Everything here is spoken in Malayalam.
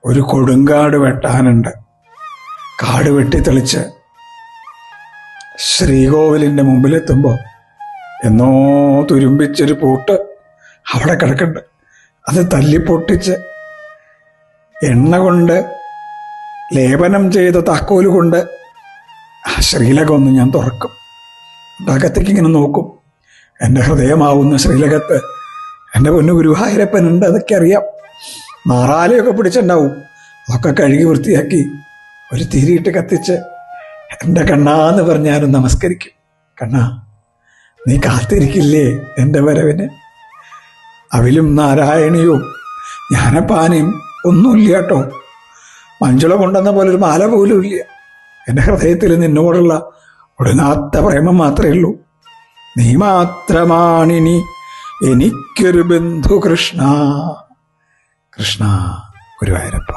ഒരു കൊടുങ്കാട് വെട്ടാനുണ്ട്. കാട് വെട്ടിത്തെളിച്ച് ശ്രീകോവിലിൻ്റെ മുമ്പിലെത്തുമ്പോൾ എന്നോ തുരുമ്പിച്ചൊരു പൂട്ട് അവിടെ കിടക്കുന്നുണ്ട്. അത് തല്ലിപ്പൊട്ടിച്ച് എണ്ണ കൊണ്ട് ലേപനം ചെയ്ത താക്കോല് കൊണ്ട് ആ ശ്രീലകം ഒന്ന് ഞാൻ തുറക്കും. അകത്തേക്ക് ഇങ്ങനെ നോക്കും. എൻ്റെ ഹൃദയമാവുന്ന ശ്രീലകത്ത് എൻ്റെ പൊന്നു ഗുരുവായൂരപ്പനുണ്ട്. അതൊക്കെ അറിയാം. മാറാലയൊക്കെ പിടിച്ചിട്ടുണ്ടാവും. അതൊക്കെ കഴുകി വൃത്തിയാക്കി ഒരു തിരിയിട്ട് കത്തിച്ച് എൻ്റെ കണ്ണാന്ന് പറഞ്ഞാലും നമസ്കരിക്കും. കണ്ണാ, നീ കാത്തിരിക്കില്ലേ എൻ്റെ വരവിന്? അവിലും നാരായണിയും ജ്ഞാനപ്പാനയും ഒന്നുമില്ല കേട്ടോ. മഞ്ജുള കൊണ്ടുവന്ന പോലെ ഒരു മാല പോലും ഇല്ല. എൻ്റെ ഹൃദയത്തിൽ നിന്നോടുള്ള ഒടുങ്ങാത്ത പ്രേമം മാത്രമേ ഉള്ളൂ. നീ മാത്രമാണിനി എനിക്കൊരു ബന്ധു കൃഷ്ണ. കൃഷ്ണ ഗുരുവായൂരപ്പ.